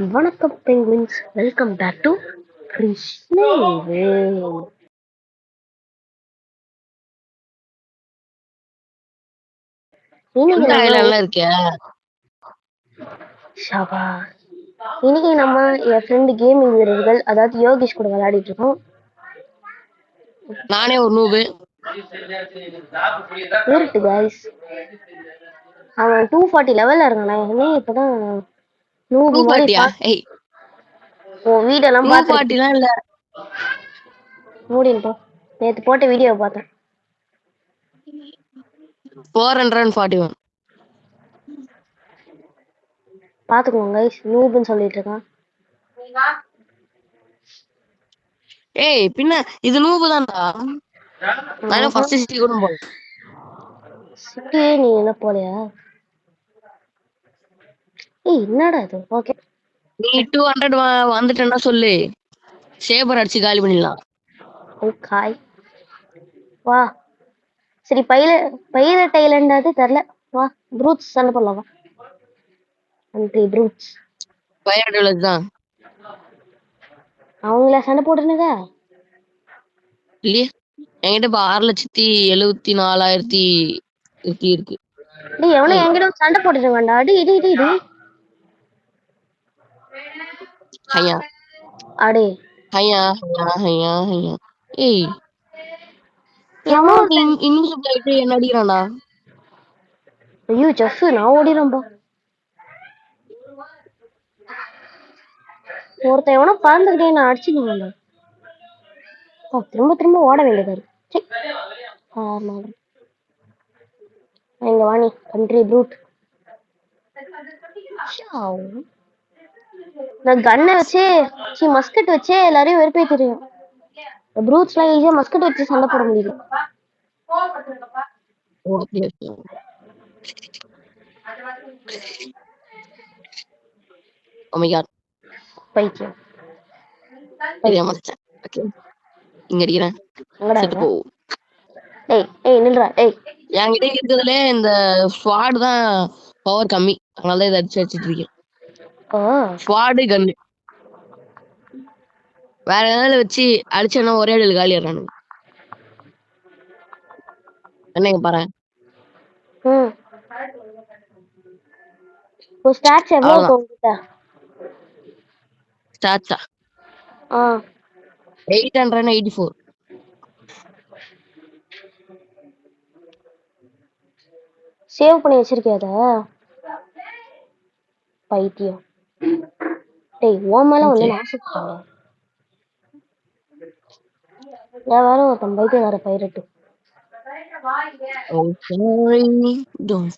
வணக்கம் penguins, welcome back to கிருஷ்ணவே. இந்த ஐலாண்ட்ல இருக்கே ஷபா. இன்னைக்கு நம்ம என் ஃப்ரெண்டு கேமிங் வீரர்கள், அதாவது யோகேஷ் கூட விளையாடிட்டு இருக்கோம். நானே ஒரு நூபு. இருட்டு கைஸ், அவன் 240 லெவல்ல இருக்கானே. இப்பதான் நூபு மாதிரி உன் வீடெல்லாம் பார்த்துருக்கேன். இல்ல மூடிட்டோம். நேத்து போட்ட வீடியோ பார்த்தேன். 441 பாத்துக்கோங்க கைஸ், நூபுன்னு சொல்லிட்டு இருக்கான். ஏய் பின்ன இது நூபு தான்டா. நான் ஃபர்ஸ்ட் சிட்டி கூட போல. சிட்டி நீ என்ன போலையா? ஏய் என்னடா இது? ஓகே, நீ 200 வந்துட்டேன்னா சொல்லு, சேபர் அடிச்சு காலி பண்ணிடலாம். காய் வா. சரி, பைலட் ஐலண்ட் அது தெரியல. வா ப்ரூட்ஸ் சண்டை பண்ணலாம். வா அன்ட்ரி ப்ரூட்ஸ் பைலட் வில்லேஜ் தான். அவங்கள சண்டை போட்டுனுங்க இல்லையே, என்கிட்ட இப்போ 6,74,000 இருக்கு. டேய் எவனோ என்கிட்ட சண்டை போட்டுருவான்டா. அடி இடி இடி இடி. ஐயா அடே ஐயா ஐயா ஐயா ஐயா. ஏய் இன்விசிபிள் ஆயிட்டு என்ன அடிக்கிறான்டா. ஐயோ ஜஸ், நான் ஓடிடும்பா. ஒருத்தன் எவனோ பறந்துக்கிட்டே நான் அடிச்சுடுவேன்டா. திரும்ப திரும்ப ஓட வேண்டியதா இருக்கு. இங்க வாணி கண்ட்ரி ப்ரூட். நான் கன்னை வச்சு மஸ்கட் வச்சு எல்லாரையும் வெறுப்பே தெரியும். ப்ரூட்ஸ்லாம் ஈஸியா மஸ்கட் வச்சு சண்டை போட முடியும். Oh my god. பைத்தியம். இங்க அடிக்கிறேன். நில்றா. என்கிட்ட இருக்கிறதுல இந்த ஸ்வாட் தான் பவர் கம்மி, அதனால இதை அடிச்சிட்டு இருக்கேன். ஸ்வாடு கன்னு வேற ஏதாவது வச்சு அடிச்சேன்னா ஒரே அடியில் காலி ஆடுறானு. என்னங்க பாரு. ஸ்டாட்ஸ் எவ்வளவு உங்ககிட்ட? ஸ்டாட்ஸா 884. சேவ் பண்ணி வச்சிருக்கியா அத? பைத்தியம். டேய் ஓ மேல வந்து நாசிட்டாங்க. நான் வேற ஒருத்தன் பைத்தியம் வேற பைரட்டு. Oh sorry, don't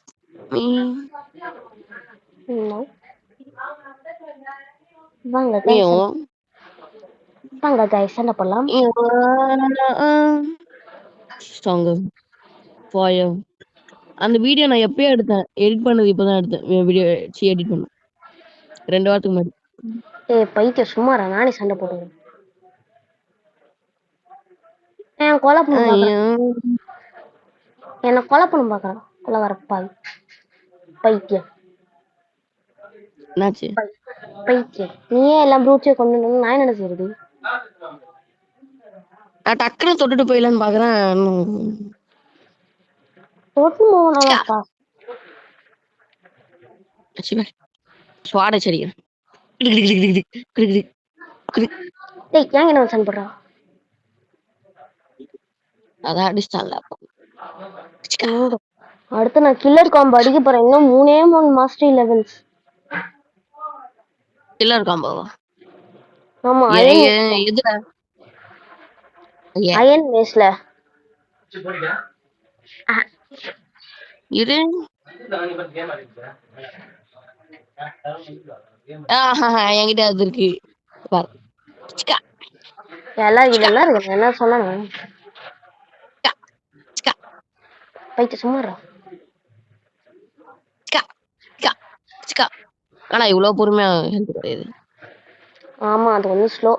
me. வாங்க கைஸ் சண்டை போடலாம். அந்த வீடியோ நான் எப்பயே எடுத்தேன், எடிட் பண்ணது இப்பதான் எடுத்தேன். வீடியோ எடிட் பண்ண 2 வாரத்துக்கு முன்னாடி. ஏய் பைத்தியம் சும்மாடா, நானே சண்டை போடுவேன். என்ன கொலை பண்ண பாக்குறான் கொலை பாய். பைத்தியம் என்னாச்சு? பைத்தியம் நீயே எல்லாம் ப்ரூட்ஸே கொண்டு நான் என்ன செய்யறது? நான் டக்குன்னு தொட்டுட்டு போயிடலான்னு பாக்குறேன். தொட்டு போனாப்பா. ஸ்வாட் அடிக்கிறேன். டேய் ஏன் என்ன சண்டை போடுறா? அதான் அடிச்சிட்டான்ல. அடுத்து நான் கில்லர் காம்போ அடிக்க போறேன். இன்னும் 3 மாஸ்டரி லெவல்ஸ். கில்லர் காம்போவா? ஆமா, எதுல? அயன் மேஸ்ல இரு. என்கிட்ட அது இருக்கு பாரு. எல்லாம் இருக்கு. என்ன சொல்லணும்? பைத்தியம் சும்மாடா. ஆனா இவ்வளவு பொறுமையா ஹெல்ப் கிடையாது. ஆமா அது கொஞ்சம் ஸ்லோ.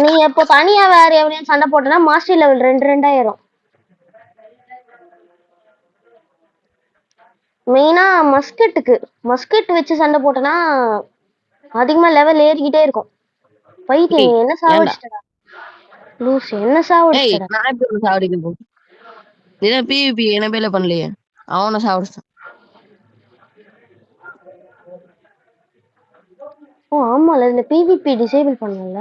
நீ எப்போ தனியா வேற எவனையும் சண்டை போட்டனா மாஸ்டர் லெவல் 2 ஆயிரும். மெயினா மஸ்கெட் வச்சு சண்டை போட்டனா அதிகமா லெவல் ஏறிக்கிட்டே இருக்கும். பைத்தியம் டேய் நீ என்ன ஏன்டா சாவடிச்சிட்டடா லூஸ், என்ன ஏய் சாவடிச்சிட்டடா. நான் எப்படி உன்னை சாவடிக்கிறது? நீதான் பிவிபி என்ன பண்ணலையே, அவனை சாவடிச்சான். ஓ ஆமால, இந்த பிவிபி டிசேபிள் பண்ணல.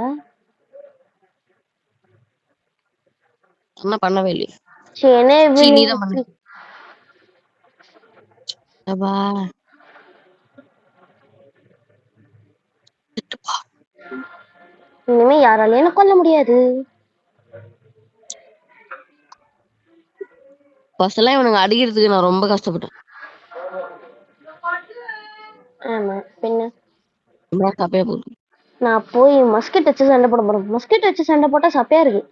என்ன பண்ணவே இல்லையே. சரி என்ன சீ நீதான் பண்ண. அப்பா இனிமே யாராலையும் என்ன கொல்ல முடியாது. ஃபர்ஸ்ட் எல்லாம் இவனுங்க அடிக்கிறதுக்கு நான் ரொம்ப கஷ்டப்பட்டேன். ஆமா பின்ன சப்பையா போகுது. நான் போய் மஸ்கிட் வச்சு சண்டை போட போறேன். மஸ்கிட் வச்சு சண்டை போட்டா சப்பையா இருக்கு.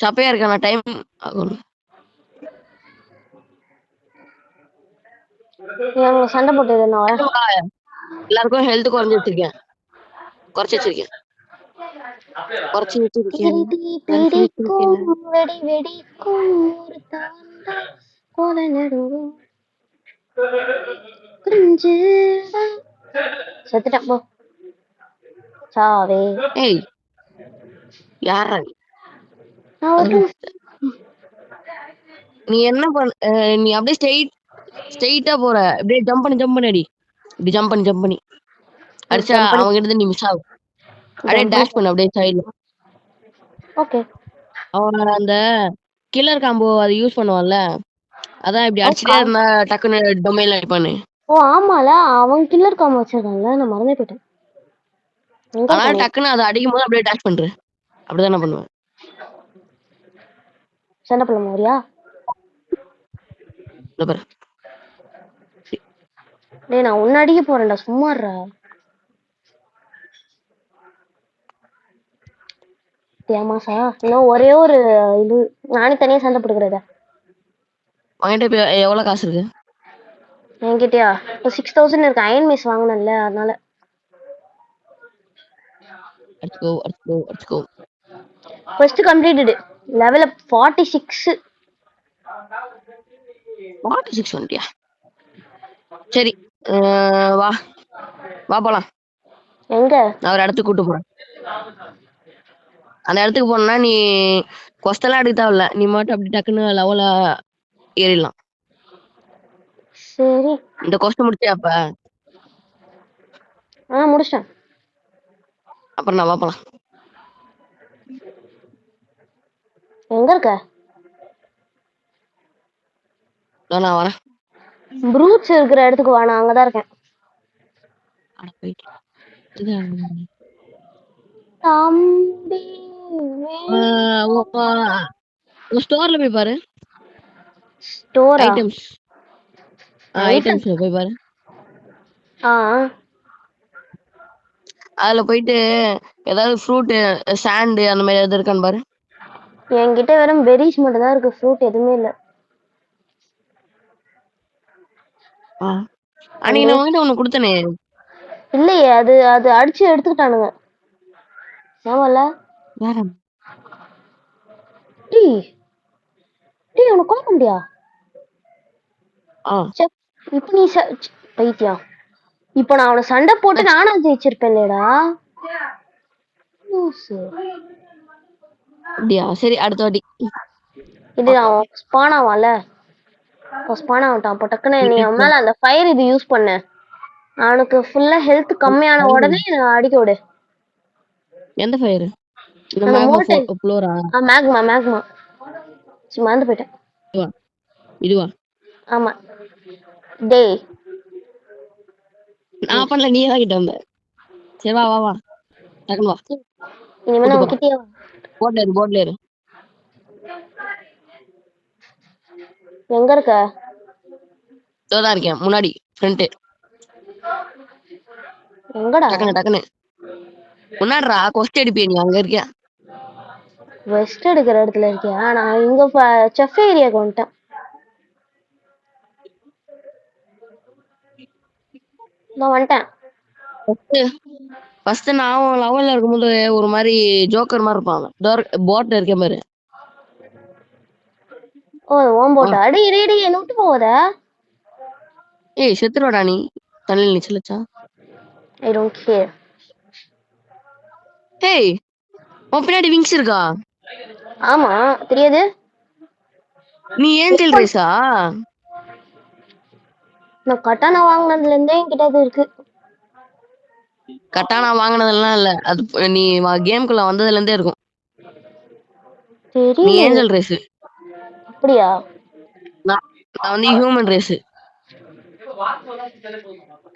சப்பையா இருக்க நான் டைம் ஆகும். அவங்க சண்டை போட்டது நான் எல்லாருக்கும் ஹெல்த் குறைஞ்சி வச்சிருக்கேன். குறைச்சி வச்சிருக்கேன். குறைச்சி வச்சிருக்கேன். பிடிக்கும் வெடி வெடிக்கும் ஒரு தாண்டா கோல நடுவும் குஞ்சு செத்துட்டேன் போ சாவே. ஏய் யாரா நீ? நான் ஒரு நீ என்ன பண்ண? நீ அப்படியே ஸ்ட்ரெயிட்டா போற. அப்படியே ஜம்ப் பண்ணி அடி. இப்படி ஜம்ப் பண்ணி அடிச்சா அவங்க கிட்ட நீ மிஸ் ஆகும். அப்படியே டேஷ் பண்ணு அப்படியே சைடுல. ஓகே அவன் அந்த கில்லர் காம்போ அதை யூஸ் பண்ணுவான்ல, அதான் இப்படி அடிச்சுட்டே இருந்தா டக்குன்னு டொமைன்ல அடிப்பானு. ஓ ஆமால, அவன் கில்லர் காம்போ வச்சிருக்கான்ல, நான் மறந்தே போயிட்டேன். அதனால டக்குன்னு அதை அடிக்கும் போது அப்படியே டேஷ் பண்றேன். அப்படிதான் நான் பண்ணுவேன். சண்டை பண்ண மாதிரியா? டேய் நான் உன்ன அடிக்க போறேன்டா, சும்மாறா. ஏமாசா இன்னும் ஒரே ஒரு இது, நானே தனியா சண்டை போட்டுக்கிறத. உங்ககிட்ட இப்ப எவ்வளவு காசு இருக்கு? என்கிட்டயா இப்போ 6000 இருக்கு. அயன் மிஸ் வாங்கினேன்ல அதனால. அடிச்சுக்கோ. First completed. Level up 46. 46 வந்துட்டியா? சரி வா போலாம். எங்க? நான் ஒரு இடத்துக்கு கூட்டு போறேன். அந்த இடத்துக்கு போனா நீ கொஸ்டெல்லாம் எடுக்க தேவையில்ல. நீ மட்டும் அப்படி டக்குன்னு லெவல ஏறிடலாம். சரி இந்த கொஸ்ட் முடிச்சியா? அப்ப முடிச்சிட்டேன். அப்புறம் நான் வா போலாம். எங்க இருக்க? நான் வரேன். ப்ரூட்ஸ் இருக்கிற இடத்துக்கு வா, நான் அங்கதான் இருக்கேன். தம்பி ஸ்டோர்ல போய் பாரு. ஸ்டோரா? ஐட்டம்ஸ்ல போய் பாரு. அதுல போயிட்டு ஏதாவது ஃப்ரூட் சாண்ட் அந்த மாதிரி ஏதாவது இருக்கான்னு பாரு. என்கிட்ட வெறும் பெரிஸ் மட்டும் தான் இருக்கு, ஃப்ரூட் எதுவுமே இல்ல. அன்னைக்கு நான் உங்ககிட்ட ஒண்ணு கொடுத்தனே. இல்லையே, அது அது அடிச்சு எடுத்துக்கிட்டானுங்க. ஆமால டீ உனக்கு கொல்ல முடியா? இப்ப நீ பைத்தியம். இப்ப நான் அவனை சண்டை போட்டு நானா ஜெயிச்சிருப்பேன்லடா. அப்படியா? சரி அடுத்த வாட்டி இது அவன் ஸ்பான் ஆவான்ல, ஸ்பான் ஆகட்டான். அப்போ டக்குன்னு நீ அவன் மேல அந்த ஃபயர் இது யூஸ் பண்ண, அவனுக்கு ஃபுல்லா ஹெல்த் கம்மியான உடனே அடிக்க விடு. எந்த ஃபயர்? மேக்மா. மறந்து போயிட்டேன். இதுவா? ஆமா. டேய் நான் பண்ணல, நீ தான் கிட்ட வந்த. சரி வா டக்குனு வா. இனிமே நான் கிட்டே வா. போட்ல இரு. எங்க இருக்க? இதோதான் இருக்கேன் முன்னாடி ஃப்ரண்ட். எங்கடா? டக்குனு முன்னாடிடா. கொஸ்ட் அடிப்பிய நீ அங்க இருக்கியா? வெஸ்ட் எடுக்கிற இடத்துல இருக்கியா? நான் இங்க செஃப் ஏரியாக்கு வந்துட்டேன். நான் வந்துட்டேன். ஃபர்ஸ்ட் நான் லெவல்ல இருக்கும்போது ஒரு மாதிரி ஜோக்கர் மாதிரி இருப்பான். போட்ல இருக்க மாதிரி. ஓ ஓம் போட்டா? அடி என்ன விட்டு போவத? ஏய் செத்துருவாடா நீ. தண்ணியில் நீச்சல் அடிச்சா ஐ டோன்ட் கேர். ஹேய் உன் பின்னாடி விங்ஸ் இருக்கா? ஆமா தெரியாது. நீ ஏஞ்சல் ரேஸா? நான் கட்டானா வாங்கினதுல இருந்தே என்கிட்ட அது இருக்கு. கட்டானா வாங்கினதெல்லாம் இல்ல, அது நீ கேம்குள்ள வந்ததுல இருந்தே இருக்கும். நீ தெரியல. ஏஞ்சல் ரேஸ், அப்படியா? நான் வந்து human race.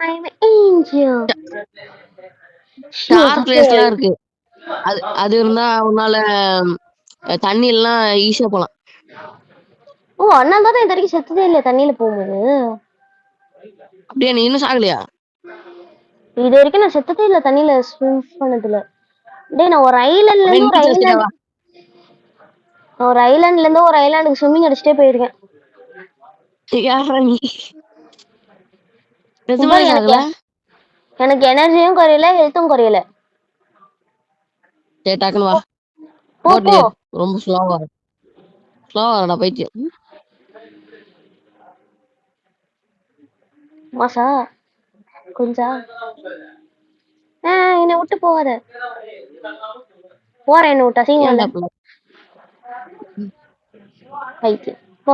I'm an angel. Dark ரேஸ்லாம் இருக்கு. அது இருந்தா உன்னால தண்ணி எல்லாம் ஈஸியா போலாம். ஓ அதனால தான் இது வரைக்கும் செத்ததே இல்ல தண்ணியில போகும்போது. அப்படியே நீ இன்னும் சாகலையா? இது வரைக்கும் நான் செத்ததே இல்ல தண்ணியில ஸ்விம் பண்ணதுல. டேய் நான் ஒரு ஐலாண்ட்ல இருந்து ஒரு ஐலாண்ட் ஒரு ஐலாண்டுக்கு ஸ்விம்மிங் அடிச்சுட்டே போயிருக்கேன். யாரா நீ? நிஜமாவே சாகல? எனக்கு எனர்ஜியும் குறையல, ஹெல்த்தும் குறையல. சரி டக்குனு வா. போ போ. ரொம்ப ஸ்லோவா பைத்தியம். மாசா கொஞ்சம் என்னை விட்டு போகாத. போறேன் என்ன விட்டு அசிங்கம் பைத்தியம். போ.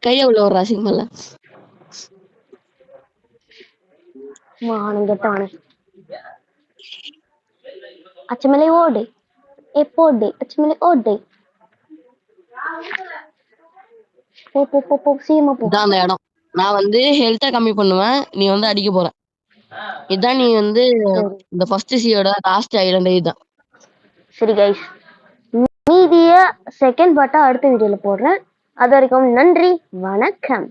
கைய உள்ள ஒரு அசிங்கம் இல்ல. கெட்டவனே. அச்சமலை ஓடு எப்போடு அச்சமலை ஓடு. போ போ போ போ சீமா போ. இதான் அந்த இடம். நான் வந்து ஹெல்த்தை கம்மி பண்ணுவேன், நீ வந்து அடிக்க போற. இதான் நீ வந்து இந்த ஃபர்ஸ்ட் சீயோட லாஸ்ட் ஐலண்ட். இதுதான். சரி கைஸ், மீதிய செகண்ட் பார்ட்டா அடுத்த வீடியோல போடுறேன். அது வரைக்கும் நன்றி, வணக்கம்.